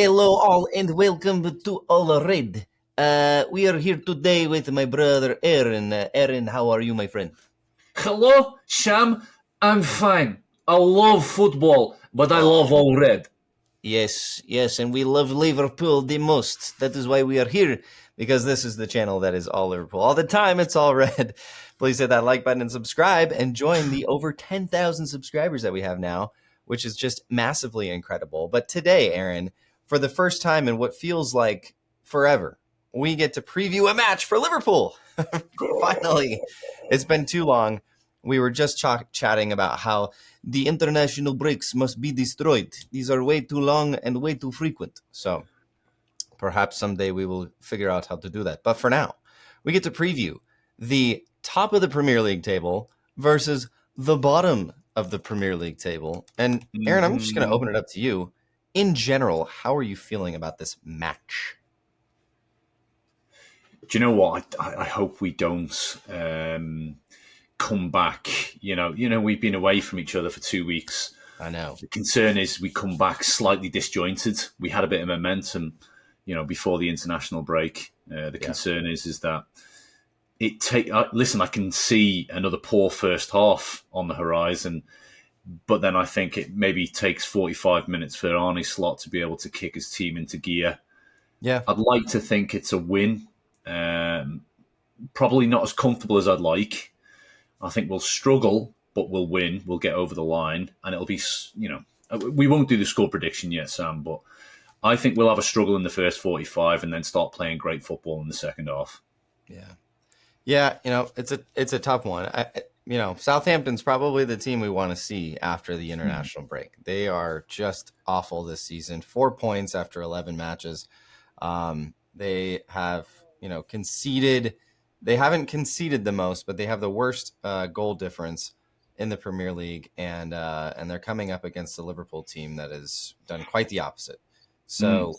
Hello all and welcome to All Red. We are here today with my brother Aaron. Aaron, how are you, my friend? Hello, Sham. I'm fine. I love football, but I love all red. Yes, and we love Liverpool the most. That is why we are here, because this is the channel that is all Liverpool. All the time, it's all red. Please hit that like button and subscribe and join the over 10,000 subscribers that we have now, which is just massively incredible. But today, Aaron, for the first time in what feels like forever, we get to preview a match for Liverpool. Finally, it's been too long. We were just chatting about how the international breaks must be destroyed. These are way too long and way too frequent. So perhaps someday we will figure out how to do that. But for now, we get to preview the top of the Premier League table versus the bottom of the Premier League table. And Aaron, I'm just going to open it up to you. In general, how are you feeling about this match? Do you know what? I hope we don't come back. You know, we've been away from each other for 2 weeks. I know. The concern is we come back slightly disjointed. We had a bit of momentum, before the international break. The concern is that listen, I can see another poor first half on the horizon, but then I think it maybe takes 45 minutes for Arneslot to be able to kick his team into gear. Yeah. I'd like to think it's a win. Probably not as comfortable as I'd like. I think we'll struggle, but we'll win. We'll get over the line, and it'll be, we won't do the score prediction yet, Sam, but I think we'll have a struggle in the first 45 and then start playing great football in the second half. Yeah, it's a tough one. Southampton's probably the team we want to see after the international break. They are just awful this season. 4 points after 11 matches. They have, conceded. They haven't conceded the most, but they have the worst goal difference in the Premier League, and they're coming up against the Liverpool team that has done quite the opposite. So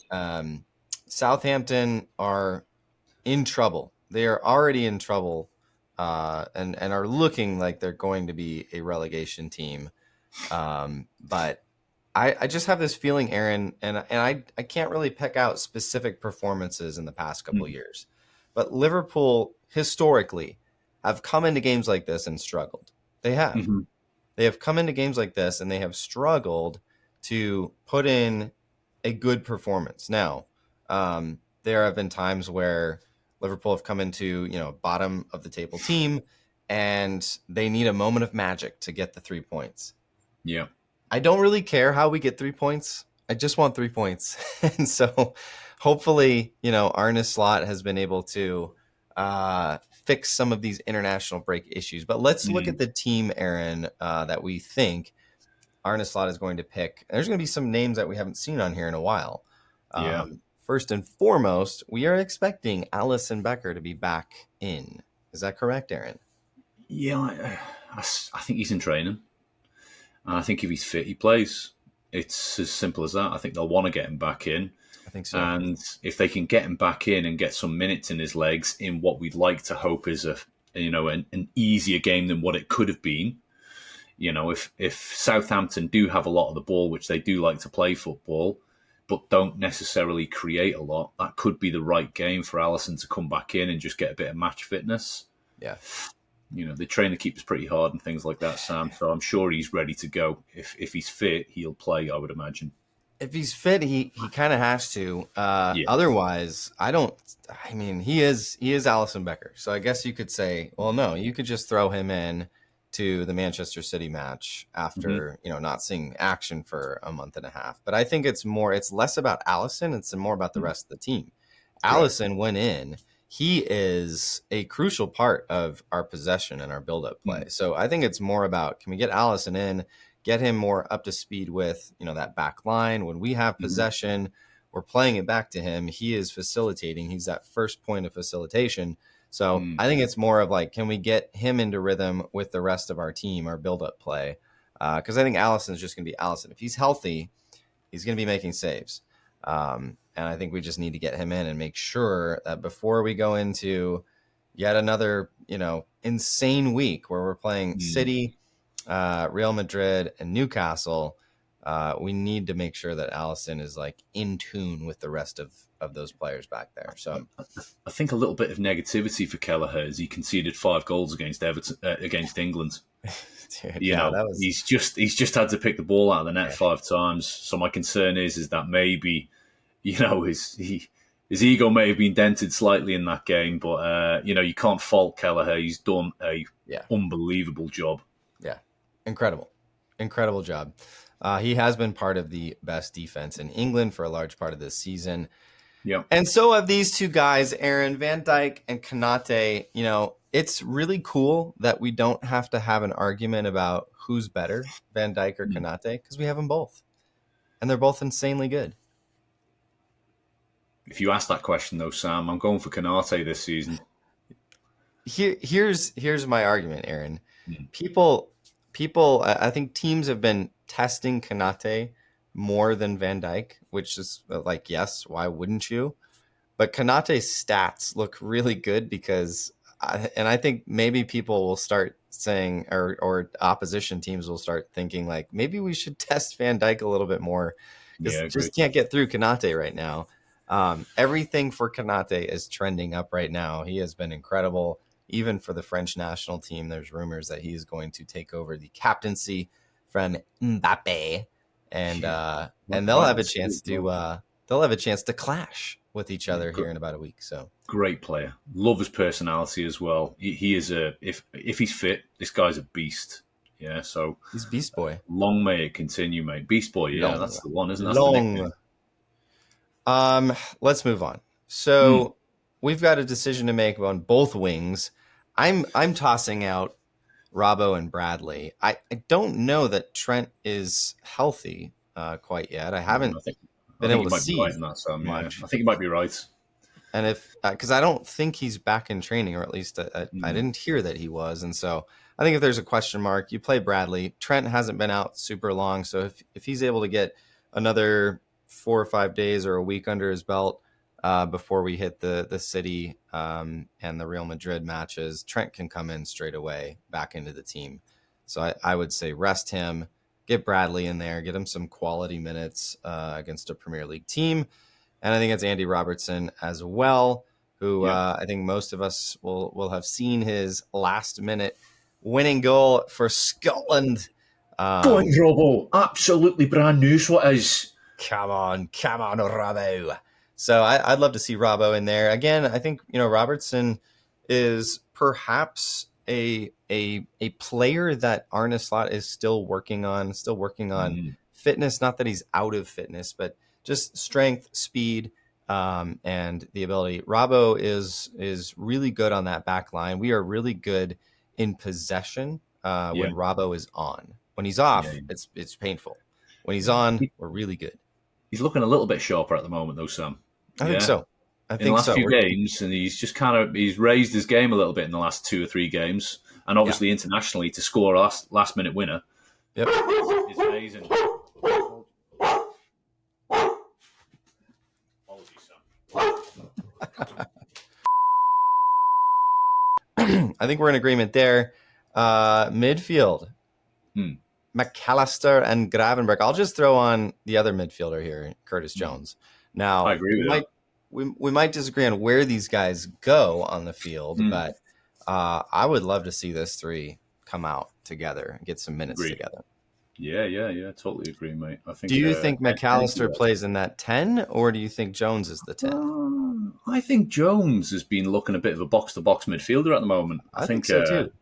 Southampton are in trouble. They are already in trouble, and are looking like they're going to be a relegation team. But I just have this feeling, Aaron, and I can't really pick out specific performances in the past couple of years, but Liverpool historically have come into games like this and struggled. They have. Mm-hmm. They have come into games like this and they have struggled to put in a good performance. Now, there have been times where Liverpool have come into, bottom of the table team and they need a moment of magic to get the 3 points. Yeah. I don't really care how we get 3 points. I just want 3 points. And so hopefully, Arne Slot has been able to fix some of these international break issues. But let's look at the team, Aaron, that we think Arne Slot is going to pick. There's going to be some names that we haven't seen on here in a while. First and foremost, we are expecting Alisson Becker to be back in. Is that correct, Aaron? Yeah, I think he's in training. And I think if he's fit, he plays. It's as simple as that. I think they'll want to get him back in. I think so. And if they can get him back in and get some minutes in his legs in what we'd like to hope is an easier game than what it could have been. If Southampton do have a lot of the ball, which they do like to play football, but don't necessarily create a lot, that could be the right game for Alisson to come back in and just get a bit of match fitness. Yeah. They train the keepers pretty hard and things like that, Sam. So I'm sure he's ready to go. If he's fit, he'll play, I would imagine. If he's fit, he kind of has to. Otherwise, he is Alisson Becker. So I guess you could say, well, no, you could just throw him in to the Manchester City match after, not seeing action for a month and a half. But I think it's less about Alisson. It's more about the rest of the team. Alisson went in. He is a crucial part of our possession and our build-up play. So I think it's more about, can we get Alisson in, get him more up to speed with, that back line. When we have possession, we're playing it back to him. He is facilitating. He's that first point of facilitation. So I think it's more of like, can we get him into rhythm with the rest of our team, our build-up play? Because I think Alisson is just going to be Alisson. If he's healthy, he's going to be making saves. And I think we just need to get him in and make sure that before we go into yet another, insane week where we're playing City, Real Madrid, and Newcastle, we need to make sure that Alisson is like in tune with the rest of those players back there. So I think a little bit of negativity for Kelleher is he conceded 5 goals against Everton, against England. Dude, that was... he's just had to pick the ball out of the net 5 times. So my concern is that maybe, his ego may have been dented slightly in that game, but you can't fault Kelleher. He's done a unbelievable job. Yeah, incredible job. He has been part of the best defense in England for a large part of this season. Yeah, and so have these two guys, Aaron, Van Dijk and Konate. It's really cool that we don't have to have an argument about who's better, Van Dijk or Konate, because we have them both, and they're both insanely good. If you ask that question, though, Sam, I'm going for Konate this season. Here's my argument, Aaron. People, I think teams have been testing Konate more than Van Dijk, which is like, yes, why wouldn't you? But Konate's stats look really good because, I think maybe people will start saying, or opposition teams will start thinking like, maybe we should test Van Dijk a little bit more because just can't get through Konate right now. Everything for Konate is trending up right now. He has been incredible. Even for the French national team, there's rumors that he's going to take over the captaincy from Mbappe, and they'll have a chance to clash with each other here in about a week. So great player, love his personality as well. He is if he's fit, this guy's a beast. Yeah, so he's Beast Boy. Long may it continue, mate. Beast Boy, yeah, that's the one, isn't it? Long. Let's move on. So we've got a decision to make on both wings. I'm tossing out Robbo and Bradley. I don't know that Trent is healthy quite yet. I haven't been able to see much. I think you might be right. And if because I don't think he's back in training, or at least I didn't hear that he was. And so I think if there's a question mark, you play Bradley. Trent hasn't been out super long, so if he's able to get another 4 or 5 days or a week under his belt before we hit the City and the Real Madrid matches, Trent can come in straight away back into the team. So I would say rest him, get Bradley in there, get him some quality minutes against a Premier League team. And I think it's Andy Robertson as well, who I think most of us will have seen his last-minute winning goal for Scotland. Go on, Robbo. Absolutely brand new, so it is. Come on, Robbo. So I'd love to see Robbo in there. Again, I think, Robertson is perhaps a player that arneslot is still working on fitness. Not that he's out of fitness, but just strength, speed, and the ability. Robbo is really good on that back line. We are really good in possession when Robbo is on. When he's off, it's painful. When he's on, we're really good. He's looking a little bit sharper at the moment, though, Sam. I think so. In the last few games, and he's just he's raised his game a little bit in the last 2 or 3 games, and obviously internationally to score a last minute winner. Yep, is amazing. Apologies, Sam. I think we're in agreement there. Midfield. McAllister and Gravenberch. I'll just throw on the other midfielder here, Curtis Jones. Now, I agree with we might disagree on where these guys go on the field, but I would love to see this 3 come out together and get some minutes together. Yeah, totally agree, mate. I think. Do you think McAllister plays in that 10, or do you think Jones is the 10? I think Jones has been looking a bit of a box-to-box midfielder at the moment. I think so too.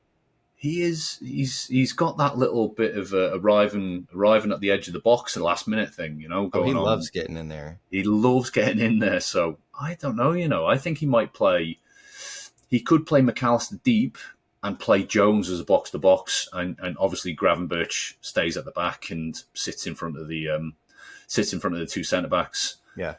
He is. He's got that little bit of arriving at the edge of the box at the last minute thing. He loves getting in there. He loves getting in there. So I don't know. I think he might play. He could play McAllister deep and play Jones as a box to box, and obviously Gravenberch stays at the back and sits in front of the 2 centre backs. Yeah,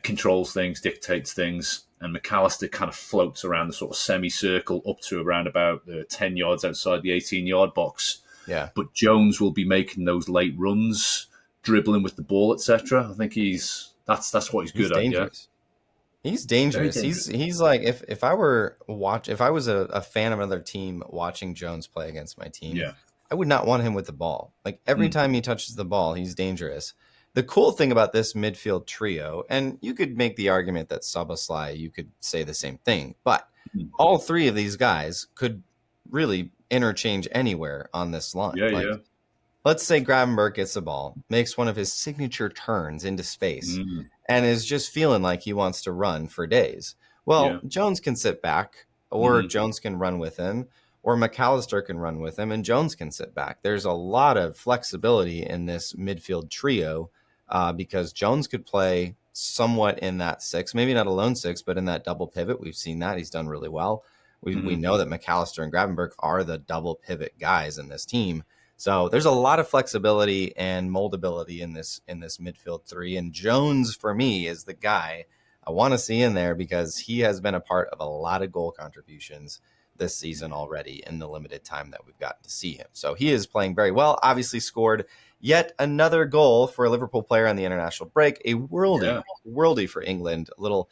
controls things, dictates things. And McAllister kind of floats around the sort of semicircle up to around about 10 yards outside the 18-yard box. Yeah. But Jones will be making those late runs, dribbling with the ball, etc. I think that's what he's good at. Yeah. He's dangerous. He's like if I was a fan of another team watching Jones play against my team, I I would not want him with the ball. Like every time he touches the ball, he's dangerous. The cool thing about this midfield trio, and you could make the argument that Szoboszlai, you could say the same thing, but all three of these guys could really interchange anywhere on this line. Let's say Gravenberch gets the ball, makes one of his signature turns into space, and is just feeling like he wants to run for days. Well, Jones can sit back, or Jones can run with him, or McAllister can run with him, and Jones can sit back. There's a lot of flexibility in this midfield trio because Jones could play somewhat in that six, maybe not a lone six, but in that double pivot. We've seen that. He's done really well. We know that McAllister and Gravenberch are the double pivot guys in this team. So there's a lot of flexibility and moldability in this midfield three. And Jones, for me, is the guy I want to see in there because he has been a part of a lot of goal contributions this season already in the limited time that we've gotten to see him. So he is playing very well, obviously scored yet another goal for a Liverpool player on the international break, a worldie for England, a little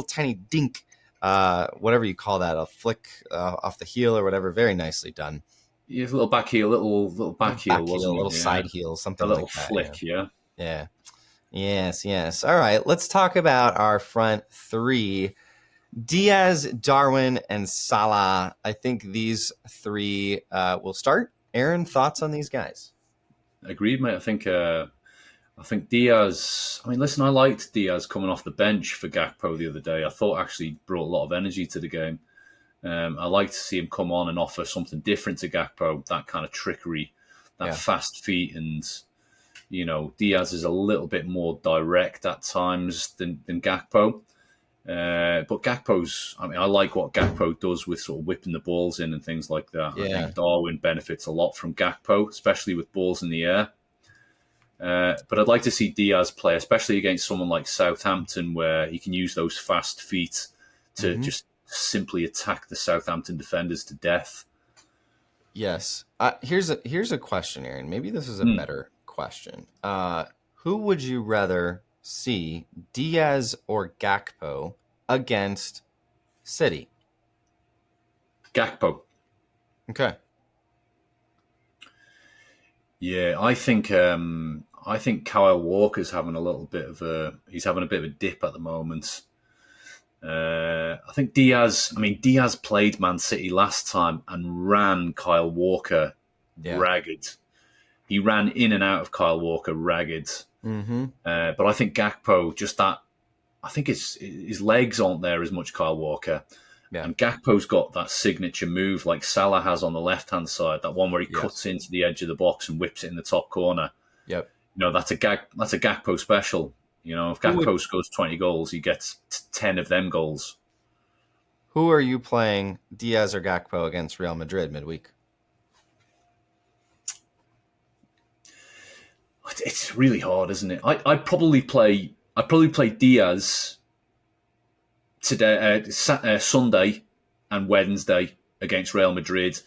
tiny dink, whatever you call that, a flick off the heel or whatever, very nicely done. Yeah, a little back heel, little back heel, wasn't it? A little side heel, something like that. A little flick, yeah. Yes. All right, let's talk about our front three. Diaz, Darwin, and Salah. I think these three will start. Aaron, thoughts on these guys? Agreed, mate. I think Diaz. I mean, listen, I liked Diaz coming off the bench for Gakpo the other day. I thought actually brought a lot of energy to the game. I like to see him come on and offer something different to Gakpo, that kind of trickery, that fast feet, and Diaz is a little bit more direct at times than Gakpo. But Gakpo's, I like what Gakpo does with sort of whipping the balls in and things like that. I think Darwin benefits a lot from Gakpo, especially with balls in the air. But I'd like to see Diaz play, especially against someone like Southampton, where he can use those fast feet to just simply attack the Southampton defenders to death. Yes. Here's a question, Aaron. Maybe this is a better question. Who would you rather see, Diaz or Gakpo, against City? Gakpo. Okay. Yeah, I think Kyle Walker's having a bit of a dip at the moment. I think Diaz played Man City last time and ran Kyle Walker ragged. He ran in and out of Kyle Walker ragged. But I think Gakpo, I think his legs aren't there as much, Kyle Walker. Yeah. And Gakpo's got that signature move like Salah has on the left-hand side, that one where he cuts into the edge of the box and whips it in the top corner. Yep. That's a Gakpo special. If Gakpo scores 20 goals, he gets 10 of them goals. Who are you playing, Diaz or Gakpo, against Real Madrid midweek? It's really hard, isn't it? I'd probably play Diaz today, Sunday and Wednesday against Real Madrid,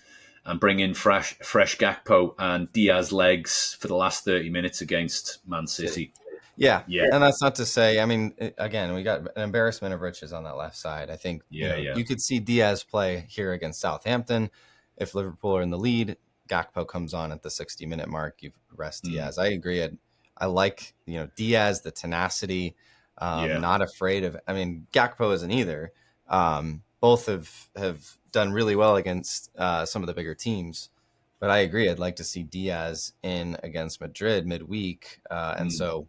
and bring in fresh Gakpo and Diaz legs for the last 30 minutes against Man City. Yeah. And that's not to say, I mean, again, we got an embarrassment of riches on that left side. I think you could see Diaz play here against Southampton. If Liverpool are in the lead, Gakpo comes on at the 60-minute mark. You rest Diaz. I agree. I like, Diaz, the tenacity, not afraid of, Gakpo isn't either. Both have done really well against some of the bigger teams. But I agree. I'd like to see Diaz in against Madrid midweek. So,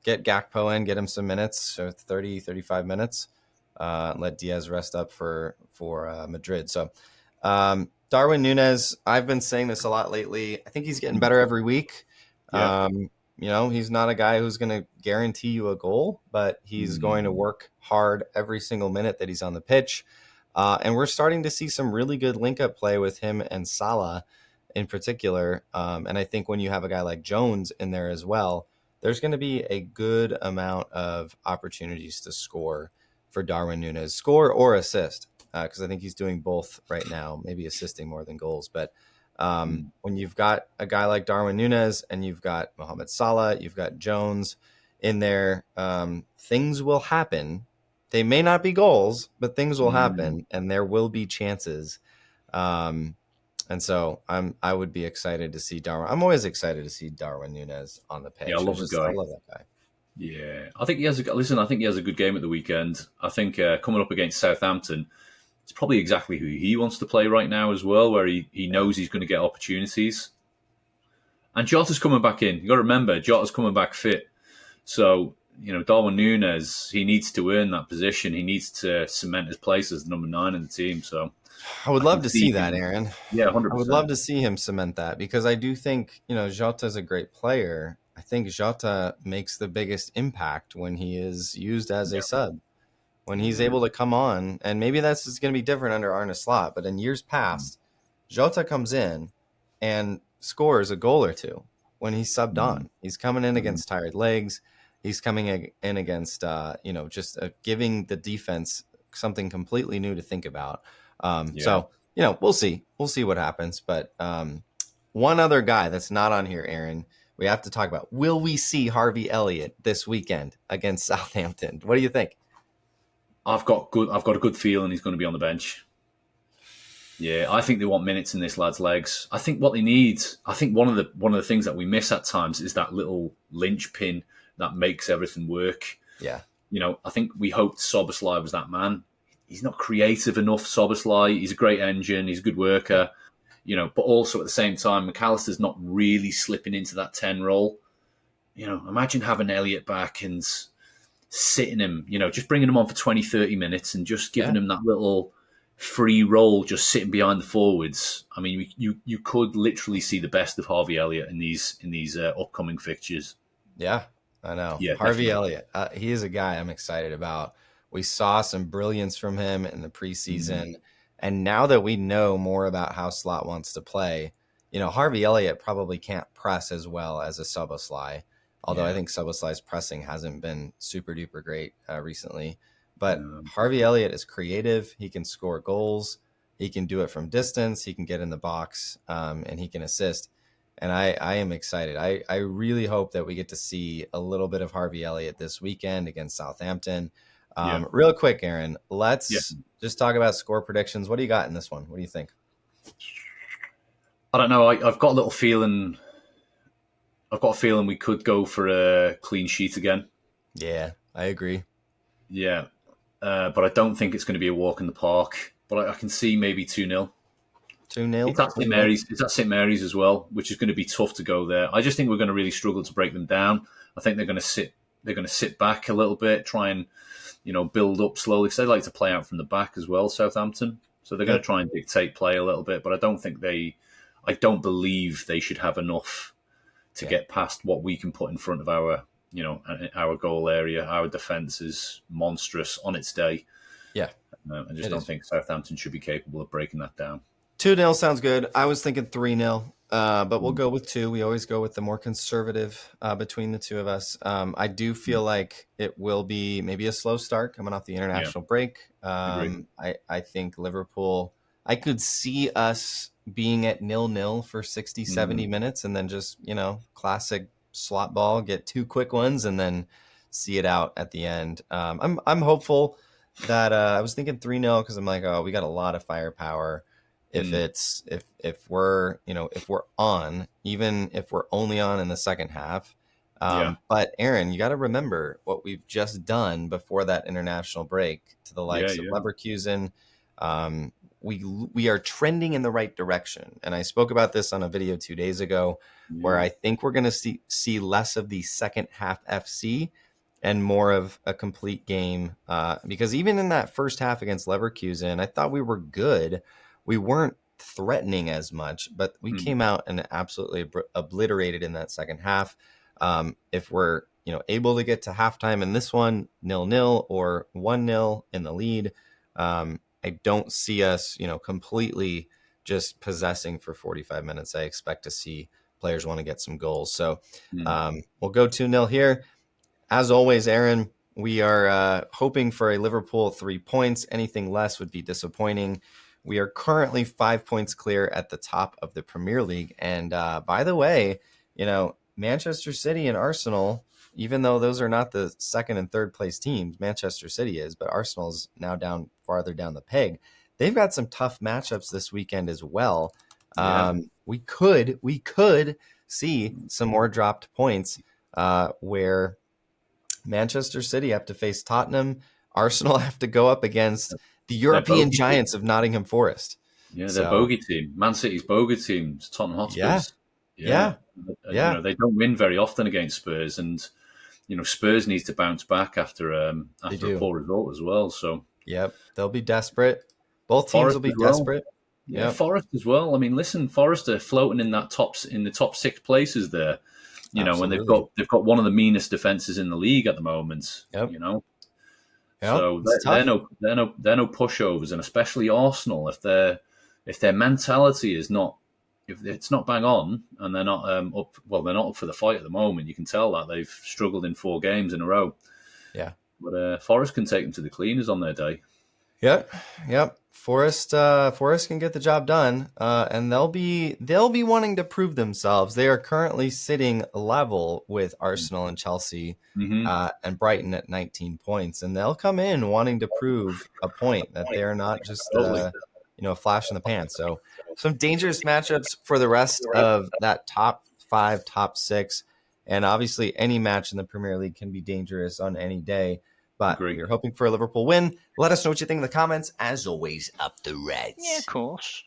get Gakpo in, get him some minutes, so 30, 35 minutes, let Diaz rest up for Madrid. So Darwin Nunez, I've been saying this a lot lately. I think he's getting better every week. Yeah. He's not a guy who's going to guarantee you a goal, but he's going to work hard every single minute that he's on the pitch. And we're starting to see some really good link-up play with him and Salah in particular. And I think when you have a guy like Jones in there as well, there's going to be a good amount of opportunities to score for Darwin Nunez, score or assist, because I think he's doing both right now, maybe assisting more than goals. But when you've got a guy like Darwin Nunez and you've got Mohamed Salah, you've got Jones in there, things will happen. They may not be goals, but things will happen, and there will be chances. And so I would be excited to see Darwin. I'm always excited to see Darwin Nunez on the Yeah, I pitch. love the I guy. love that guy. Yeah, I think he has. I think he has a good game at the weekend. I think coming up against Southampton, it's probably exactly who he wants to play right now as well, where he Yeah. knows he's going to get opportunities. And Jota's coming back in. You got to remember, Jota's coming back fit. So Darwin Nunez, he needs to earn that position. He needs to cement his place as number 9 in the team. So I would I can love to see see that, him. Aaron. Yeah, I would 100%. love to see him cement that because I do think, Jota is a great player. I think Jota makes the biggest impact when he is used as a Yeah. sub. When he's Yeah. able to come on, and maybe that's just going to be different under arneslot, but in years past, Jota comes in and scores a goal or two when he's subbed on. He's coming in against tired legs. He's coming in against, just giving the defense something completely new to think about. Yeah. So, we'll see. We'll see what happens. But one other guy that's not on here, Aaron, we have to talk about. Will we see Harvey Elliott this weekend against Southampton? What do you think? I've got a good feeling he's going to be on the bench. Yeah, I think they want minutes in this lad's legs. I think what they need, I think one of the things that we miss at times is that little linchpin that makes everything work. Yeah. I think we hoped Szoboszlai was that man. He's not creative enough, Szoboszlai. He's a great engine. He's a good worker. But also at the same time, McAllister's not really slipping into that 10 role. Imagine having Elliott back and sitting him, just bringing him on for 20, 30 minutes and just giving him that little free role, just sitting behind the forwards. I mean, you could literally see the best of Harvey Elliott in these upcoming fixtures. Yeah, I know. Yeah, Harvey definitely. Elliott, he is a guy I'm excited about. We saw some brilliance from him in the preseason. And now that we know more about how Slot wants to play, Harvey Elliott probably can't press as well as a Szoboszlai. Although I think Szoboszlai's pressing hasn't been super duper great recently. But Harvey Elliott is creative. He can score goals. He can do it from distance. He can get in the box and he can assist. And I am excited. I really hope that we get to see a little bit of Harvey Elliott this weekend against Southampton. Real quick, Aaron, let's just talk about score predictions. What do you got in this one? What do you think? I don't know. I've got a little feeling. I've got a feeling we could go for a clean sheet again. Yeah, I agree. Yeah, but I don't think it's going to be a walk in the park. But I can see maybe 2-0. 2-0. It's at St. Mary's. It's at St. Mary's as well, which is going to be tough to go there. I just think we're going to really struggle to break them down. I think they're going to sit. They're going to sit back a little bit, try and build up slowly because they like to play out from the back as well, Southampton. So they're going to try and dictate play a little bit, but I don't believe they should have enough to get past what we can put in front of our goal area. Our defence is monstrous on its day. Yeah. I just don't think Southampton should be capable of breaking that down. 2-0 sounds good. I was thinking 3-0, but we'll go with 2. We always go with the more conservative between the two of us. I do feel like it will be maybe a slow start coming off the international break. I think Liverpool, I could see us being at 0-0 for 60, 70 minutes and then just, classic slot ball, get 2 quick ones and then see it out at the end. I'm hopeful that I was thinking 3-0 because I'm like, oh, we got a lot of firepower. If we're on, even if we're only on in the second half. But Aaron, you got to remember what we've just done before that international break to the likes of Leverkusen. We are trending in the right direction. And I spoke about this on a video 2 days ago where I think we're going to see less of the second half FC and more of a complete game. Because even in that first half against Leverkusen, I thought we were good. We weren't threatening as much, but we came out and absolutely obliterated in that second half. If we're able to get to halftime in this one, 0-0 or 1-0 in the lead, I don't see us completely just possessing for 45 minutes. I expect to see players want to get some goals. So we'll go 2-0 here. As always, Aaron, we are hoping for a Liverpool 3 points. Anything less would be disappointing. We are currently 5 points clear at the top of the Premier League. And by the way, Manchester City and Arsenal, even though those are not the second and third place teams, Manchester City is, but Arsenal is now farther down the peg. They've got some tough matchups this weekend as well. We could see some more dropped points where Manchester City have to face Tottenham. Arsenal have to go up against the European giants of Nottingham Forest. Yeah, they're bogey team. Man City's bogey team. Tottenham Hotspurs. Yeah. You know, they don't win very often against Spurs, and you know Spurs needs to bounce back after a poor result as well. So they'll be desperate. Both teams will be desperate. Yeah, Forest as well. I mean, listen, Forest are floating in the top 6 places there. You know, and they've got one of the meanest defenses in the league at the moment. You know, so they're no pushovers, and especially Arsenal, if their mentality is not, if it's not bang on, and they're not they're not up for the fight at the moment. You can tell that they've struggled in 4 games in a row. Yeah, but Forest can take them to the cleaners on their day. Yep. Forest can get the job done, and they'll be wanting to prove themselves. They are currently sitting level with Arsenal and Chelsea and Brighton at 19 points, and they'll come in wanting to prove a point that they're not just a flash in the pan. So some dangerous matchups for the rest of that top 5, top 6, and obviously any match in the Premier League can be dangerous on any day. But you're hoping for a Liverpool win. Let us know what you think in the comments. As always, up the Reds. Yeah, of course.